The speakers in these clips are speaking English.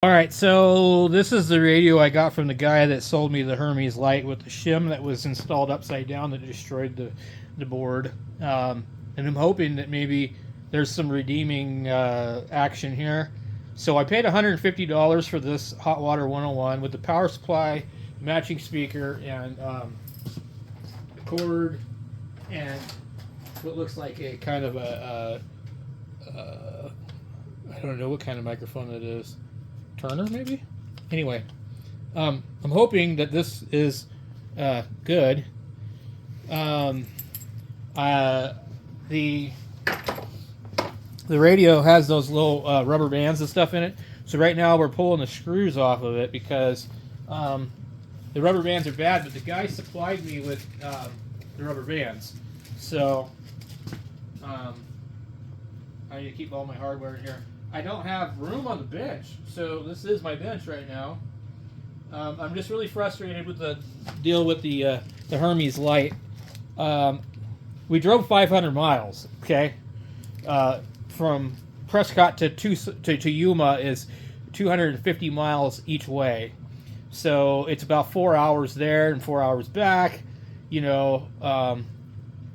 Alright, so this is the radio I got from the guy that sold me the Hermes Light with the shim that was installed upside down that destroyed the board. And I'm hoping that maybe there's some redeeming action here. So I paid $150 for this Hot Water 101 with the power supply, matching speaker, and cord, and what looks like a kind of I don't know what kind of microphone it is. Turner, maybe? Anyway, I'm hoping that this is good. The radio has those little rubber bands and stuff in it. So right now we're pulling the screws off of it because the rubber bands are bad, but the guy supplied me with the rubber bands. So I need to keep all my hardware in here. I don't have room on the bench, so this is my bench right now. I'm just really frustrated with the deal with the Hermes Light. We drove 500 miles, okay? From Prescott to Yuma is 250 miles each way. So it's about 4 hours there and 4 hours back, you know.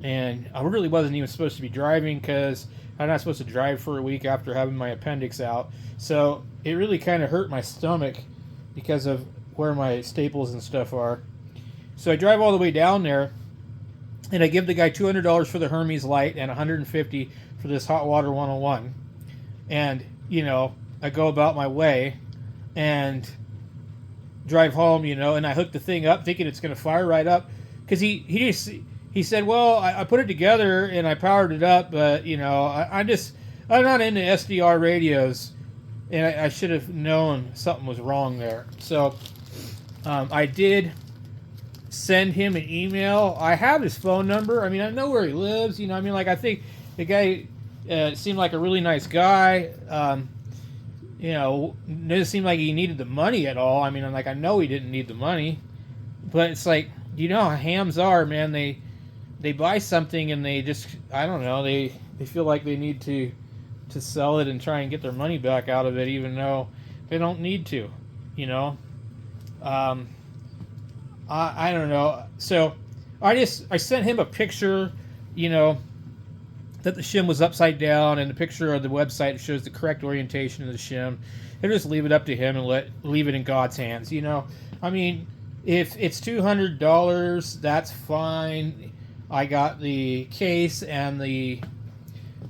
And I really wasn't even supposed to be driving because I'm not supposed to drive for a week after having my appendix out. So it really kind of hurt my stomach because of where my staples and stuff are. So I drive all the way down there, and I give the guy $200 for the Hermes Light and $150 for this Hot Water 101. And, you know, I go about my way and drive home, you know, and I hook the thing up thinking it's going to fire right up. Because he said, well, I put it together and I powered it up, but, you know, I'm not into SDR radios, and I should have known something was wrong there. So I did send him an email. I have his phone number. I mean, I know where he lives. You know, I mean, like, I think the guy seemed like a really nice guy. You know, didn't seem like he needed the money at all. I mean, like, I know he didn't need the money, but it's like, you know how hams are, man. They buy something and they just, I don't know, they feel like they need to sell it and try and get their money back out of it, even though they don't need to, you know. I don't know. So I sent him a picture, you know, that the shim was upside down, and the picture of the website shows the correct orientation of the shim. And just leave it up to him and leave it in God's hands, you know. I mean, if it's $200, that's fine. I got the case and the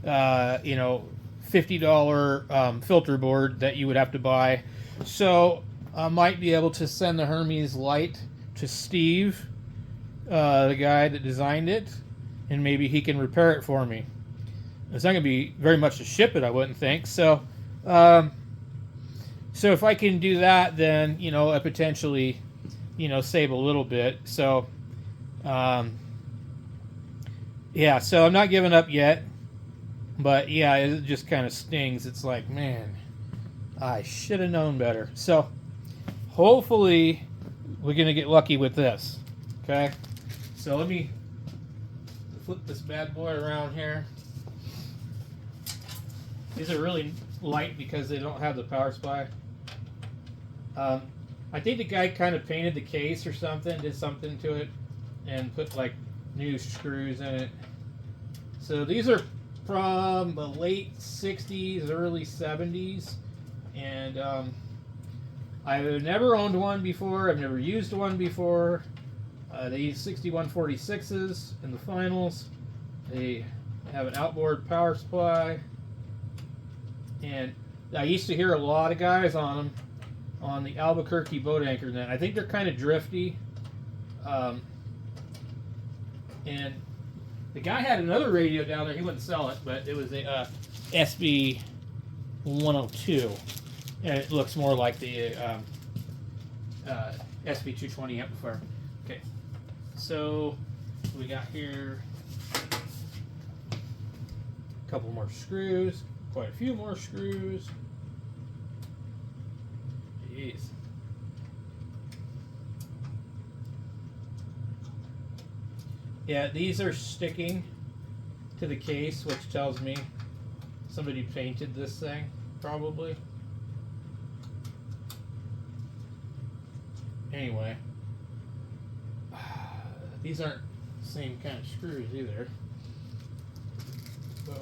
you know, $50 filter board that you would have to buy. So I might be able to send the Hermes Light to Steve, the guy that designed it, and maybe he can repair it for me. It's not going to be very much to ship it, I wouldn't think. So, so if I can do that, then, you know, I potentially, you know, save a little bit. So, yeah, so I'm not giving up yet. But yeah, it just kind of stings. It's like, man, I should have known better. So hopefully we're going to get lucky with this. Okay? So let me flip this bad boy around here. These are really light because they don't have the power supply. I think the guy kind of painted the case or something, did something to it, and put like new screws in it. So these are from the late 60s, early 70s, and I've never owned one before. I've never used one before. They use 6146s in the finals. They have an outboard power supply, and I used to hear a lot of guys on them on the Albuquerque boat anchor net. I think they're kind of drifty, and the guy had another radio down there. He wouldn't sell it, but it was a SB102, and it looks more like the SB220 amplifier. Okay, so we got here a couple more screws, quite a few more screws. Jeez. Yeah, these are sticking to the case, which tells me somebody painted this thing, probably. Anyway, these aren't the same kind of screws either. So,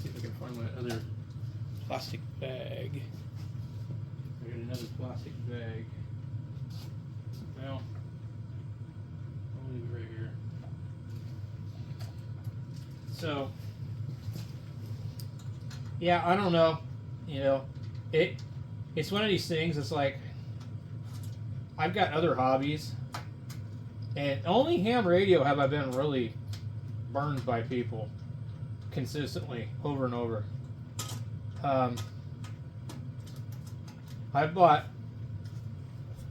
see if I can find my other plastic bag. I got another plastic bag. Well, I'll leave it right here. So, yeah, I don't know. You know, it's one of these things. It's like I've got other hobbies, and only ham radio have I been really burned by people consistently over and over. I've bought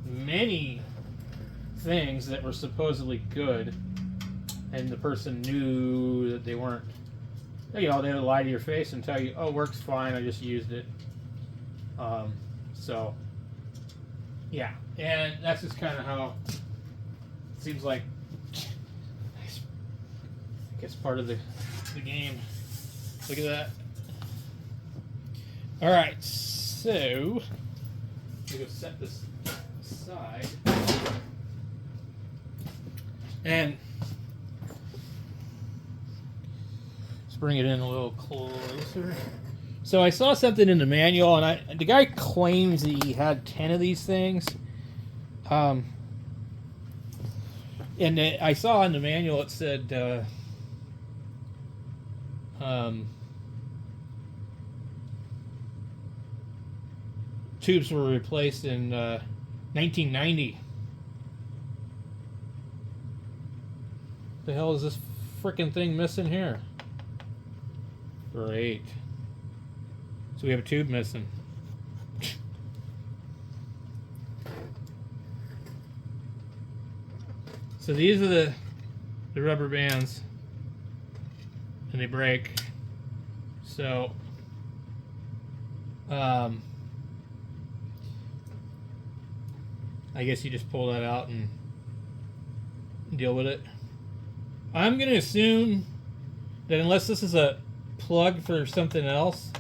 many things that were supposedly good, and the person knew that they weren't. You know, they would lie to your face and tell you, "Oh, works fine. I just used it." So, yeah, and that's just kind of how it seems like. I guess part of the game. Look at that. All right, so we go set this aside, and let's bring it in a little closer. So I saw something in the manual, and the guy claims that he had 10 of these things. And I saw in the manual it said tubes were replaced in 1990. The hell is this frickin' thing missing here? Great. So we have a tube missing. So these are the rubber bands, and they break. So I guess you just pull that out and deal with it. I'm going to assume that unless this is a plug for something else,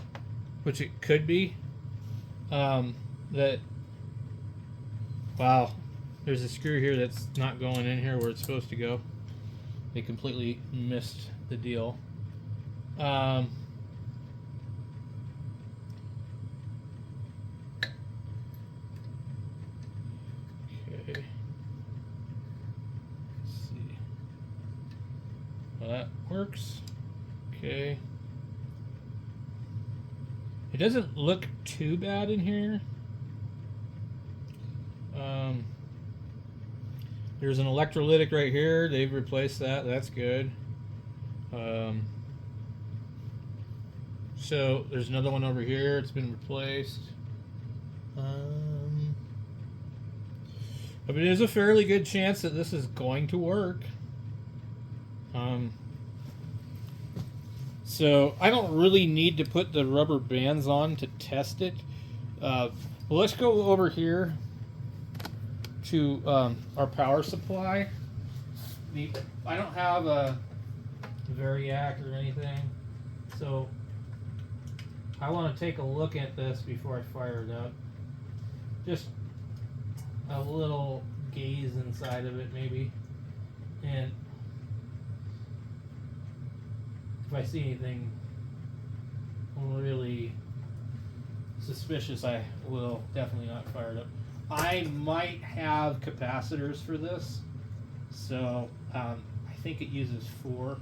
which it could be, that, wow, there's a screw here that's not going in here where it's supposed to go. They completely missed the deal. Okay. Let's see. Well, that works. Okay. It doesn't look too bad in here. There's an electrolytic right here. They've replaced that. That's good. So there's another one over here. It's been replaced. But it is a fairly good chance that this is going to work. So I don't really need to put the rubber bands on to test it. Well, let's go over here to our power supply. I don't have a variac or anything, so I want to take a look at this before I fire it up. Just a little gaze inside of it, maybe, and if I see anything really suspicious, I will definitely not fire it up. I might have capacitors for this, so I think it uses 4.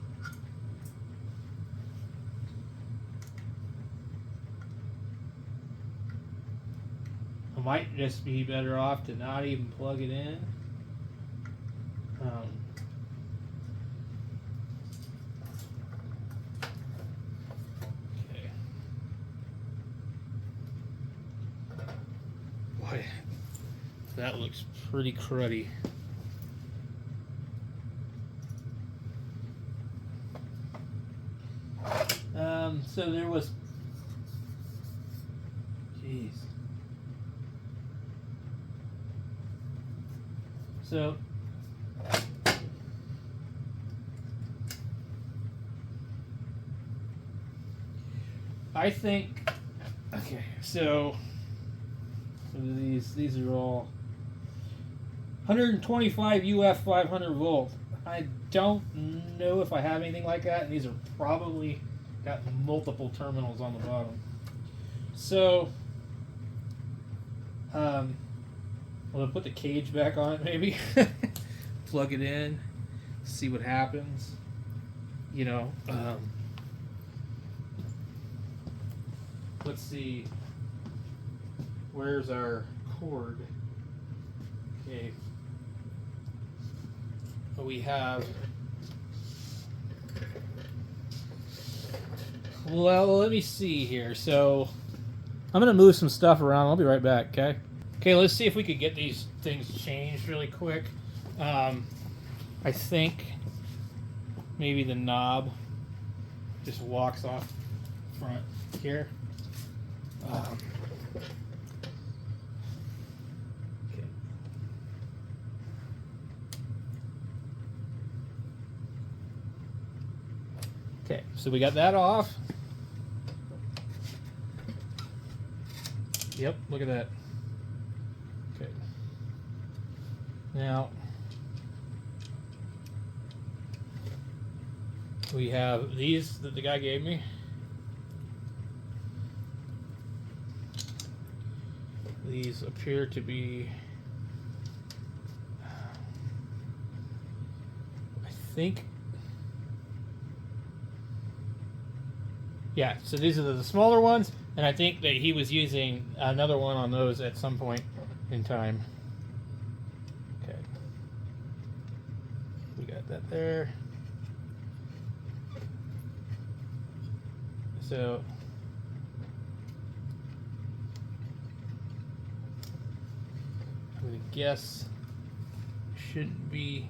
I might just be better off to not even plug it in. Okay. Boy, that looks pretty cruddy. So there was, jeez. So I think, okay, so So these are all 125 UF 500 volt. I don't know if I have anything like that, and these are probably got multiple terminals on the bottom. So, we'll put the cage back on it maybe. Plug it in, see what happens. You know, let's see. Where's our cord? Okay. We have. Well, let me see here. So, I'm gonna move some stuff around. I'll be right back. Okay. Okay. Let's see if we could get these things changed really quick. I think maybe the knob just walks off front here. Okay, so we got that off. Yep, look at that. Okay. Now, we have these that the guy gave me. These appear to be, I think, yeah, so these are the smaller ones, and I think that he was using another one on those at some point in time. Okay. We got that there. So, I'm going to guess shouldn't be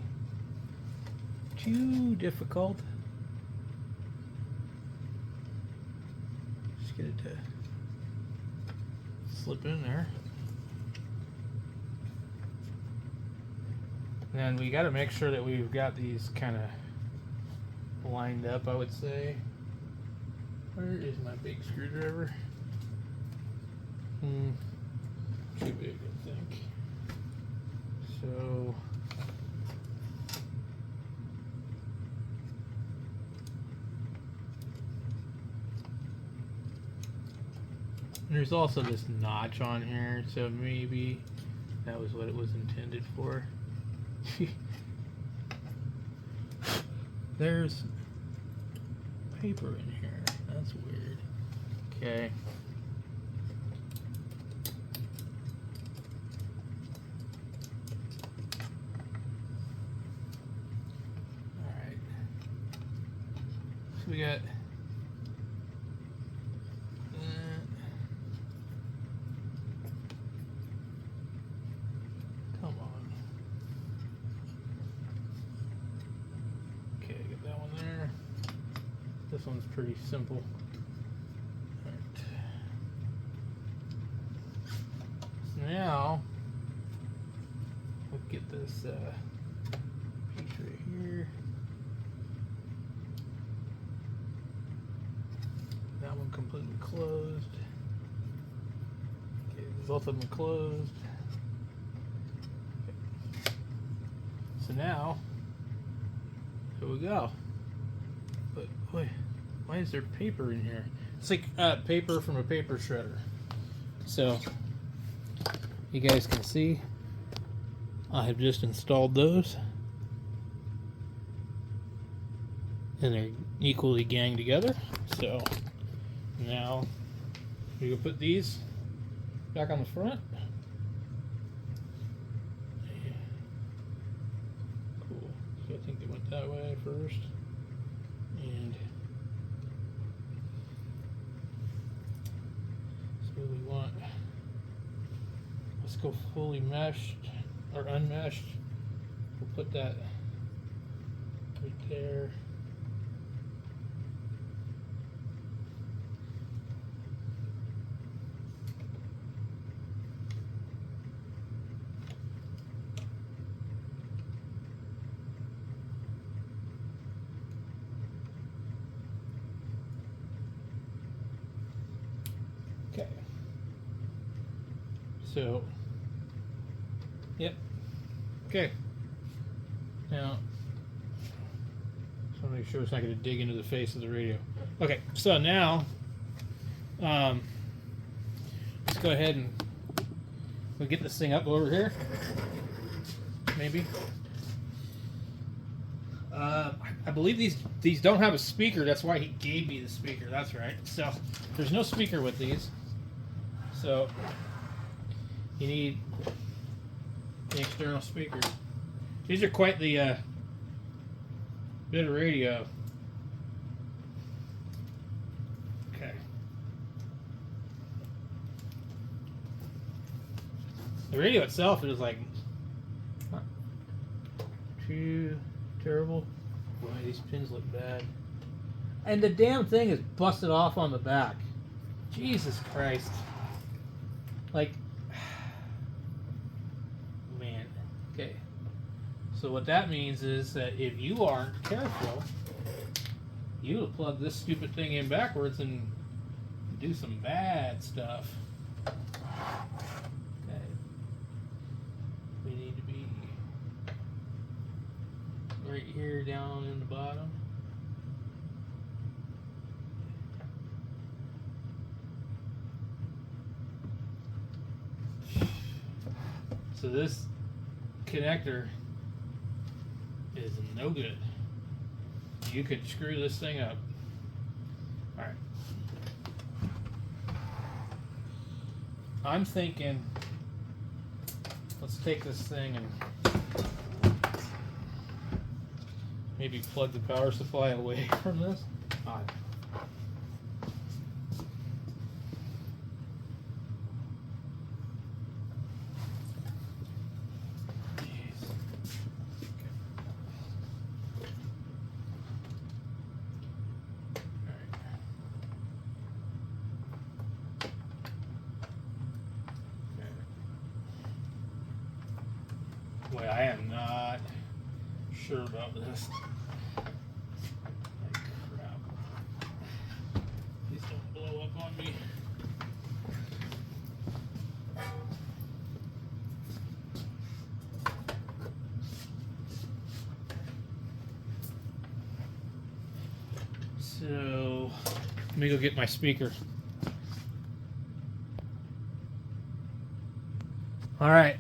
too difficult. Just get it to slip in there. And we got to make sure that we've got these kind of lined up, I would say. Where is my big screwdriver? Too big, I think. So, there's also this notch on here, so maybe that was what it was intended for. There's paper in here. That's weird. Okay. Alright. So we got that. Come on. Okay, get that one there. This one's pretty simple. Alright. So now, we'll get this piece right here. That one completely closed. Okay, both of them closed. Okay. So now, here we go. But wait, why is there paper in here? It's like paper from a paper shredder. So you guys can see I have just installed those, and they're equally ganged together. So now we will put these back on the front. Cool. So I think they went that way first. And so we want, let's go fully meshed or unmeshed. We'll put that right there. So, yep. Okay. Now, just want to make sure it's not going to dig into the face of the radio. Okay, so now, let's go ahead and we'll get this thing up over here. Maybe. I believe these don't have a speaker. That's why he gave me the speaker. That's right. So there's no speaker with these. So you need the external speakers. These are quite the bit of radio. Okay. The radio itself is like not too terrible. Boy, these pins look bad. And the damn thing is busted off on the back. Jesus Christ. Like, man. Okay. So what that means is that if you aren't careful, you'll plug this stupid thing in backwards and do some bad stuff. Okay. We need to be right here down in the bottom. So this connector is no good. You could screw this thing up. Alright. I'm thinking, let's take this thing and maybe plug the power supply away from this. Boy, I am not sure about this. Like crap. Please don't blow up on me. So, let me go get my speaker. All right.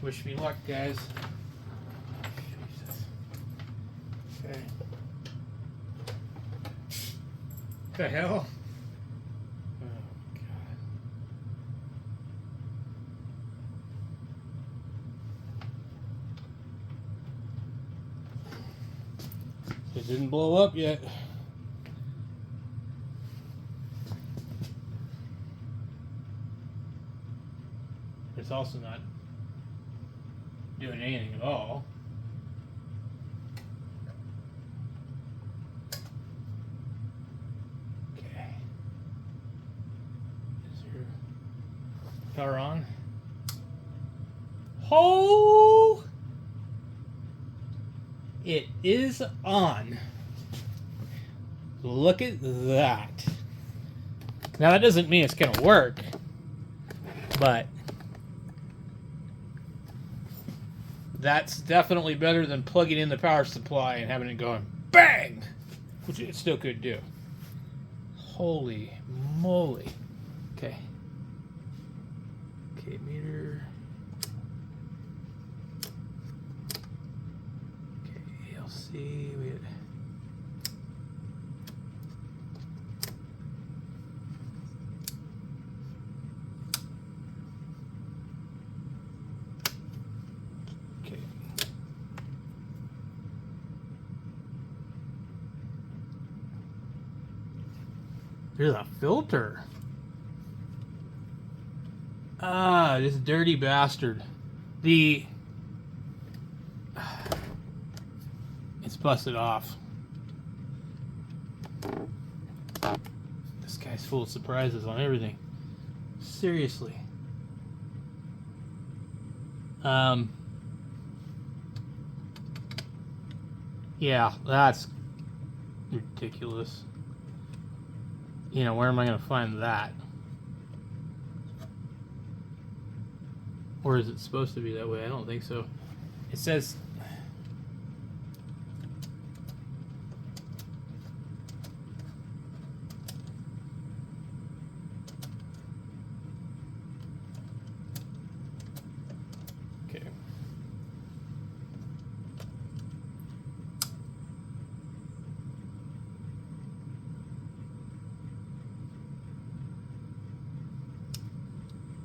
Wish me luck, guys. Jesus. Okay. What the hell? Oh, God. It didn't blow up yet. It's also not doing anything at all. Okay. Is there power on? Oh! It is on. Look at that. Now that doesn't mean it's gonna work, but that's definitely better than plugging in the power supply and having it going bang, which it still could do. Holy moly. Okay. Okay, meter. Okay, LC. We had... There's a filter. Ah, this dirty bastard. It's busted off. This guy's full of surprises on everything. Seriously. Yeah, that's ridiculous. You know, where am I going to find that? Or is it supposed to be that way? I don't think so. It says... Okay.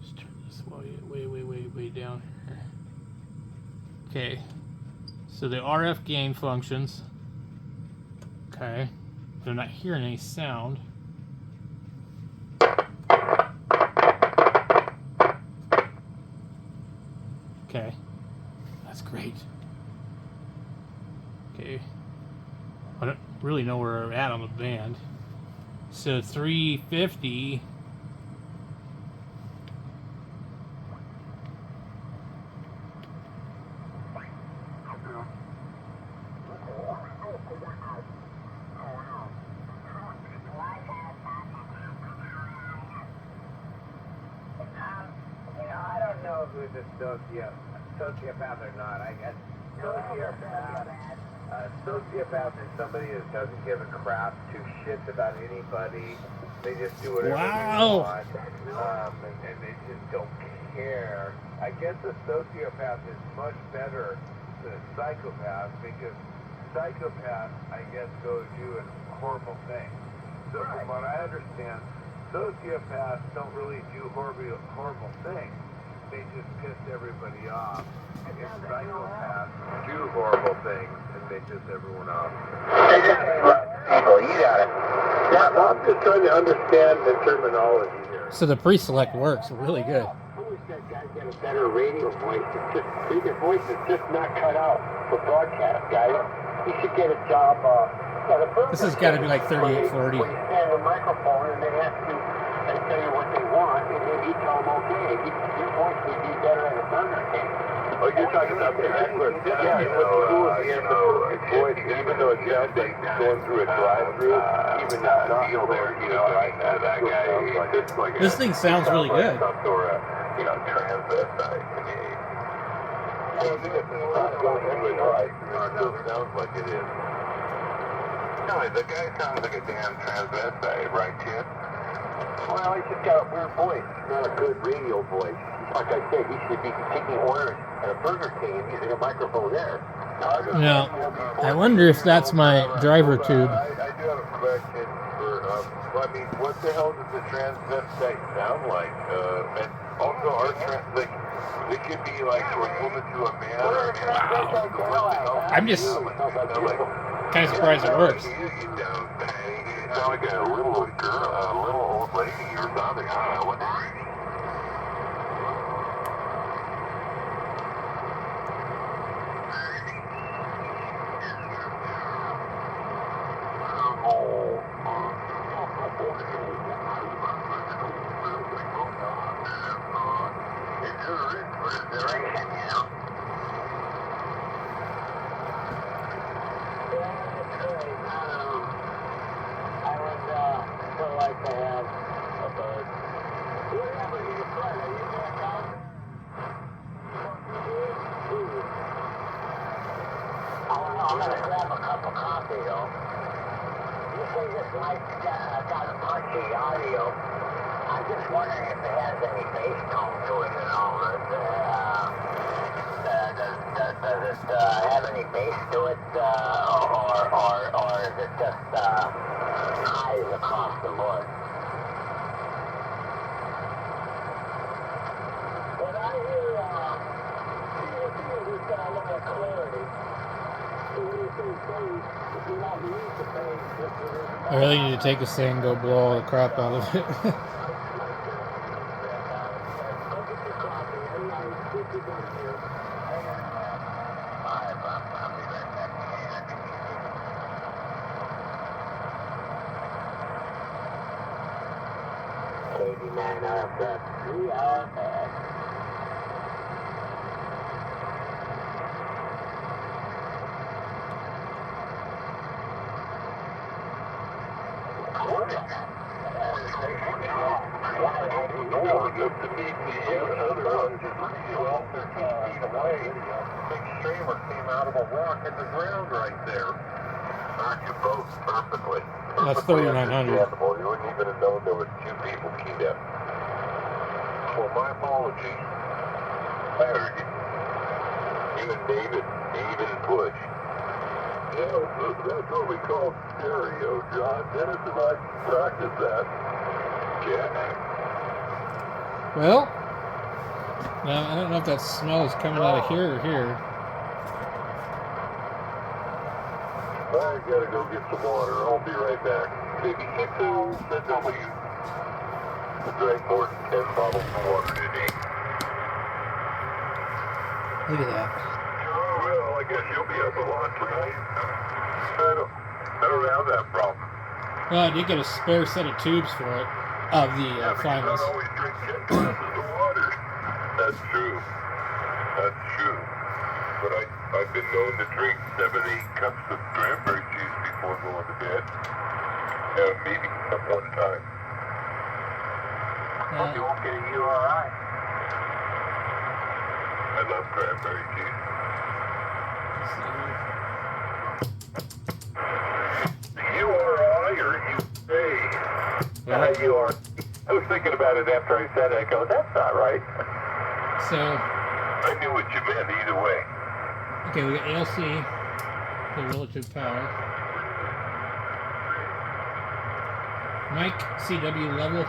Just turn this way down here. Okay. So the RF gain functions. Okay. They're not hearing any sound. Okay. That's great. Okay. I don't really know where we're at on the band. So 350. Who's a sociopath or not? I guess sociopath is somebody that doesn't give a crap, two shits about anybody. They just do whatever they want, and they just don't care. I guess a sociopath is much better than a psychopath because psychopaths, I guess, go doing horrible things. So from what I understand, sociopaths don't really do horrible things. They just piss everybody off. And psychopaths do horrible things and they piss everyone off. People, you got it. Yeah, I'm just trying to understand the terminology here. So the pre-select works really good. I wish that guy get a better radio voice. His voice is just not cut out for broadcast, guys. He should get a job. This has got to be like 3840. Where you stand the microphone and they ask you and tell you what they want, and then you tell them okay. Your voice would be better at a Burger King. Oh, you're talking about the Eckler. Yeah, what's cool is he has the perfect voice, even though it sounds like going through a drive-through, even not there, that guy. This thing sounds really good. Transvestite to me. It sounds like it is. No, the guy sounds like a damn transvestite, right, kid? Well, he's just got a weird voice, not a good radio voice. Like I said, he should be taking orders at a Burger King and using a microphone there. Now, I wonder if that's my driver tube. I do have a question for, I mean, what the hell does the transvestite sound like? And also, it could be like a woman to a man or a man to a woman. I'm just kind of surprised it works. You sound like a little girl, a little old lady or something. I don't know what I'm gonna grab a cup of coffee, though. You say this mic's got a punchy audio. I'm just wondering if it has any bass tone to it and all. Does it have any bass to it, or is it just highs across the board? But I hear, just got a little clarity. I really need to take this thing and go blow all the crap out of it. Just to meet the other ones, Hey, big streamer came out of a rock in the ground right there. Heard you both perfectly. That's 3,900. Understandable. You wouldn't even have known there were two people keyed up. Well, my apologies. I heard you. You and David, even Bush. Yeah, that's what we call stereo, John. Dennis and I practice that. Yeah. Well, now, I don't know if that smell is coming out of here or here. I gotta go get some water. I'll be right back. Maybe 6 hours, W. I drank more than 10 bottles of water today. Look at that. Oh, well, I guess you'll be up a lot tonight. I don't have that problem. Well, I did get a spare set of tubes for it, of the finals. You don't always drink 10 glasses of water. That's true. That's true. But I've been known to drink 7, 8 cups of cranberry juice before going to bed. Maybe at one time. Hope you won't get a URI. I love cranberry juice. URI or UA? URI. I was thinking about it after I said it. I go, that's not right. So, I knew what you meant either way. okay, we got ALC, the relative power. Mic, CW level.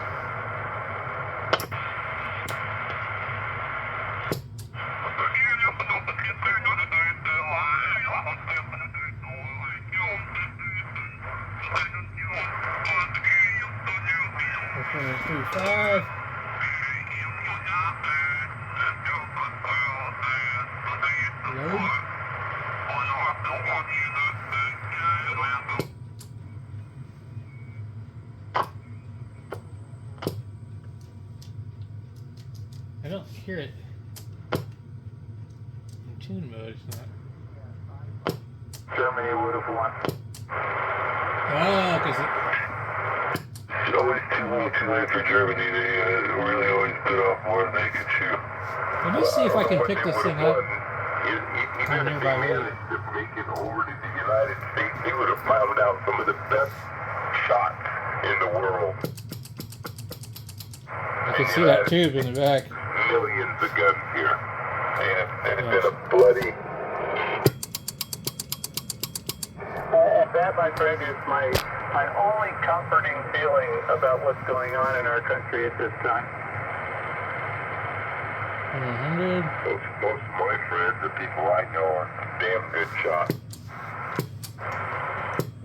Five. Load. I don't hear it in tune mode. It's not. Germany would have won. Oh, because It's always too late for Germany. They really always bit off more than they could chew. let me see if I can pick this thing up. Even if they managed to make it over to the United States, they would have found out some of the best shots in the world. I can see that tube in the back. Millions of guns here. And it's been a bloody... That, my friend, is my only comforting feeling about what's going on in our country at this time. 100. Most of my friends, the people I know, are damn good shots.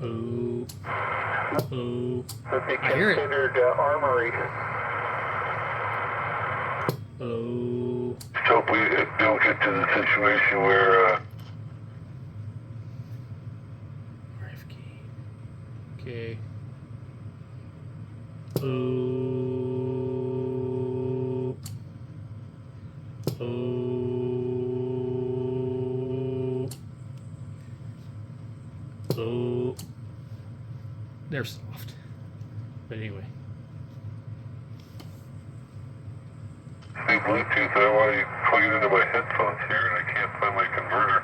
Ooh. Ooh. But they I hear it. considered armory. Ooh. Let's hope we don't get to the situation where... RF key. Okay. Ooh. Ooh. Ooh. They're soft. But anyway. New Bluetooth, I want to plug it into my headphones here and I can't find my converter.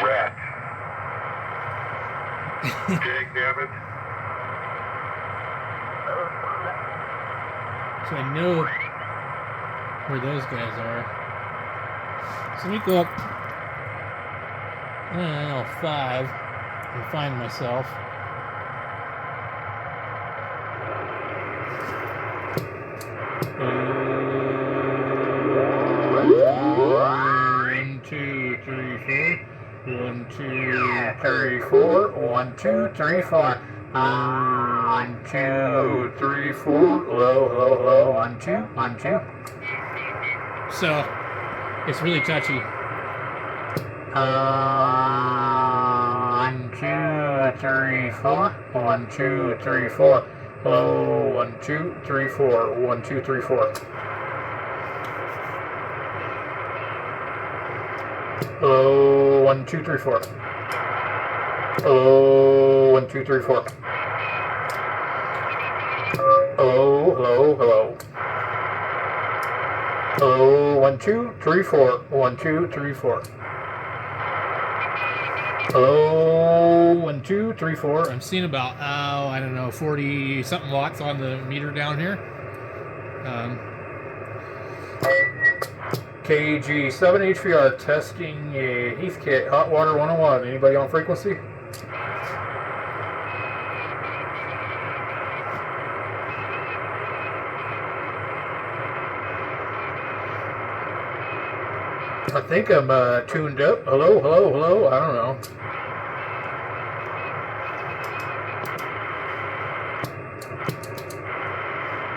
Rats. Dagnabbit. So I know where those guys are. So let me go up, I don't know, 5 and find myself. One, two, three, four. 1, 2, 3, 4. 1, 2, 3, 4. 1, 2, 3, 4. Low. 1, 2, 1, 2. So it's really touchy. 1, 2, 3, 4. 1, 2, 3, 4. Low. 1, 2, 3, 4. 1, 2, 3, 4. Oh, 1, 2, 3, 4. Oh, 1, 2, 3, 4. Oh, hello. Hello, 1234. 1234. Hello, 1234. I'm seeing about, I don't know, 40 something watts on the meter down here. KG7 HVR testing a heathkit, hw101. Anybody on frequency? I think I'm tuned up. Hello, hello, hello. I don't know.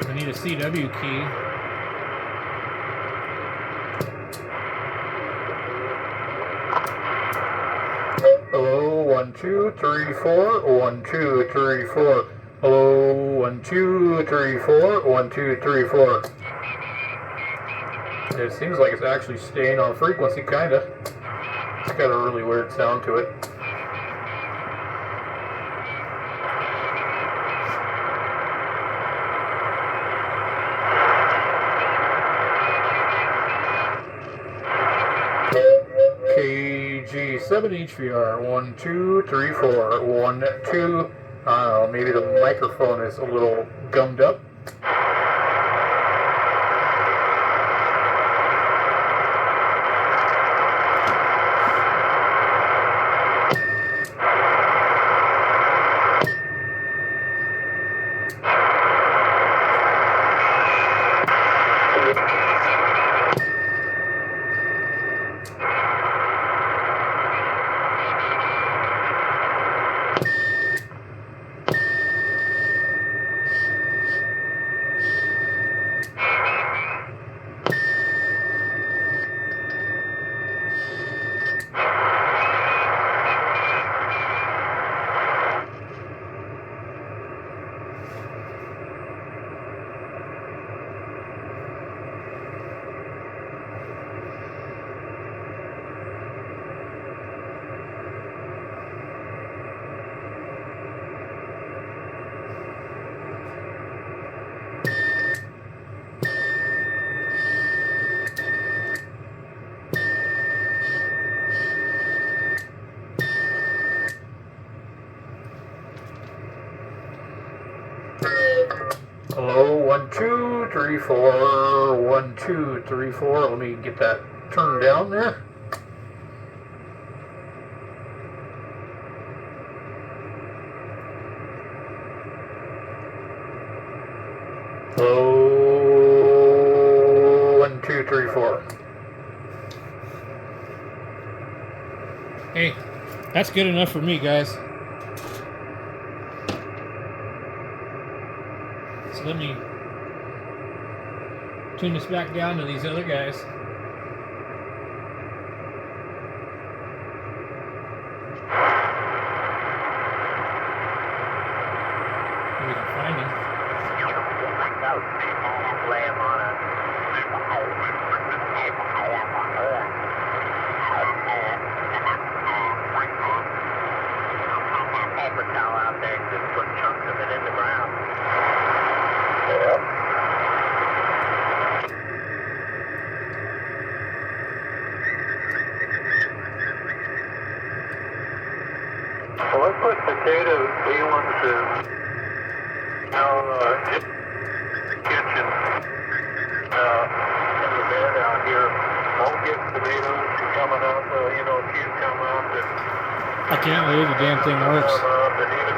I need a CW key. Hello, 1234. 1234. Hello, 1234. 1234. It seems like it's actually staying on frequency, kinda. It's got a really weird sound to it. KG7 HVR 1234 12. I don't know, maybe the microphone is a little gummed up. Hello, 1234. 1234. Let me get that turned down there. Hello, 1234. Hey, that's good enough for me, guys. So let me tune this back down to these other guys. Maybe we can find him. Out there and just put chunks of it in the ground. Well, let's put potatoes, big ones, in the kitchen, in the bed out here. I'll get potatoes coming up, keep coming up. I can't believe the damn thing works. And even